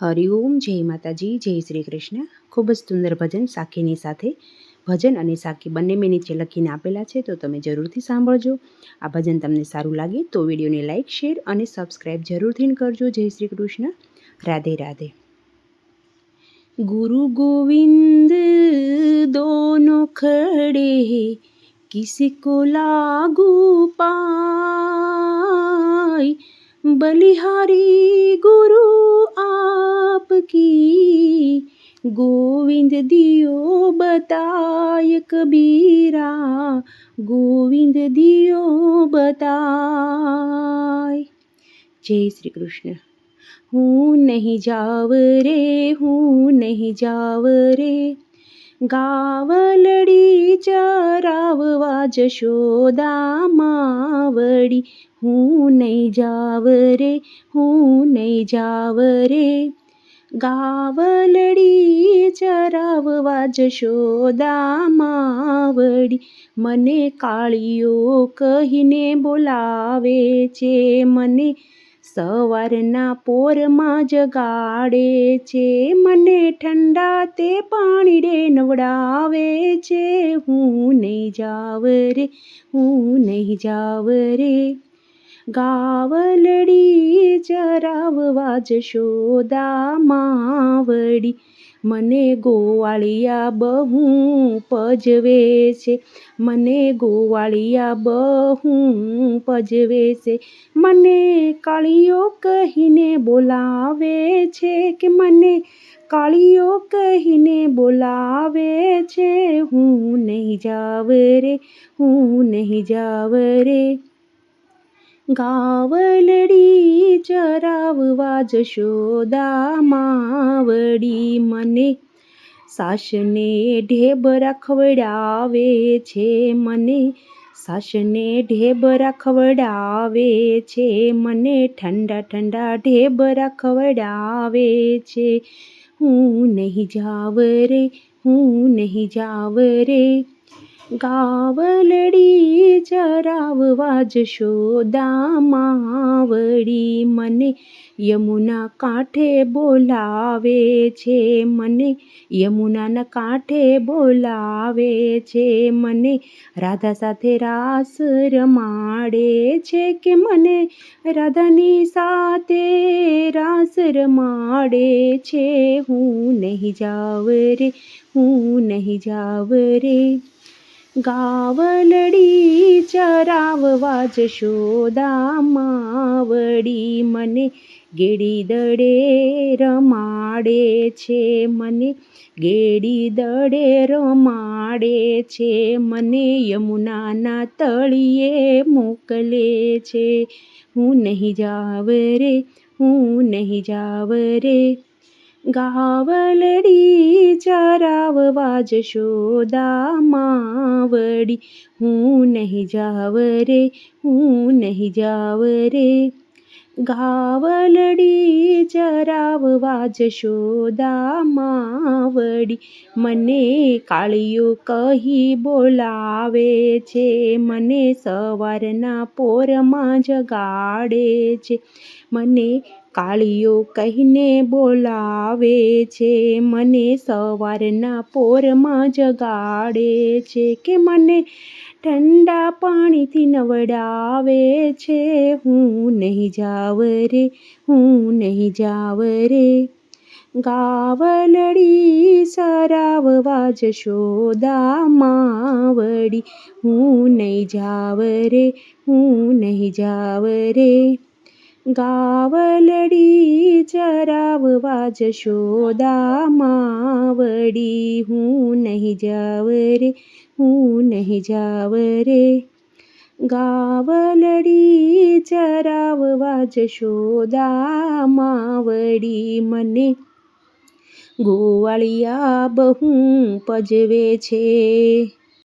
હરિઓમ, જય માતાજી, જય શ્રી કૃષ્ણ. ખૂબ જ સુંદર ભજન સાખીની સાથે. ભજન અને સાખી બંને મેં નીચે લખીને આપેલા છે, તો તમે જરૂરથી સાંભળજો. આ ભજન તમને સારું લાગે તો વિડીયોને લાઇક, શેર અને સબસ્ક્રાઈબ જરૂરથી કરજો. જય શ્રી કૃષ્ણ. રાધે રાધે. गुरु गोविंद दोनों खड़े किसी को लागू पाए, बलिहारी गुरु आपकी गोविंद दियो बताय कबीरा, गोविंद दियो बताय. जय श्री कृष्ण. हूँ नहीं जाव रे, हूँ नहीं जाव रे, गावलड़ी चराववा जशोदा मावड़ी. हूँ नहीं जाव रे, हूँ नहीं जाव रे, गावलड़ी चराववा जशोदा मावड़ी. मने काळियो कहीने बोलावे छे, मने સવારના પોરમાં જગાડે છે, મને ઠંડા તે પાણીડે નવડાવે છે. હું નહીં જાવ રે, હું નહીં જાવ રે, ગાવલડી ચરાવવા જશોદા માવડી. મને ગોવાળિયા બહુ પજવે છે, મને ગોવાળિયા બહુ પજવે છે, મને કાળીઓ કહીને બોલાવે છે, કે મને કાળીઓ કહીને બોલાવે છે. હું નહીં જાવ રે, હું નહીં જાવ રે, ગાવલડી ચરાવવા જશોદા માવડી. મને સાસને ઢેબરા ખવડાવે છે, મને સાસને ઢેબરા ખવડાવે છે, મને ઠંડા ઠંડા ઢેબરા ખવડાવે છે. હું નહીં જાવ રે, હું નહીં જાવ રે, ગાવલડી ચરાવવા જશોદા માવડી. મને યમુના કાંઠે બોલાવે છે, મને યમુનાના કાંઠે બોલાવે છે, મને રાધા સાથે રાસ રમાડે છે, કે મને રાધાની સાથે રાસ રમાડે છે. હું નહીં જાવ રે, હું નહીં જાવ રે, ગાવલડી ચરાવવા જશોદા માવડી. મને ગેડી દડે રમાડે છે, મને ગેડી દડે રમાડે છે, મને યમુનાના તળિયે મોકલે છે. હું નહીં જાવ રે, હું નહીં જાવ રે, ગાવલડી ચરાવવા જશોદા માવડી. હું નહીં જાવ રે, હું નહીં જાવ રે, ગાવલડી ચરાવવા જશોદા માવડી. મને કાળીઓ કહી બોલાવે છે, મને સવારના પોરમાં જગાડે છે, મને કાળીઓ કહીને બોલાવે છે, મને સવારના પોરમાં જગાડે છે, કે મને ઠંડા પાણીથી નવડાવે છે. હું નહીં જાવ રે, હું નહીં જાવ રે, ગાવલડી ચરાવવા જશોદા માવડી. હું નહીં જાવ રે, હું નહીં જાવ રે, ગાવલડી ચરાવવા જશોદા માવડી. હું નહીં જાવ રે, હું નહીં જાવ રે, ગાવલડી ચરાવવા જશોદા માવડી. મને ગોવાળિયા બહુ પજવે છે,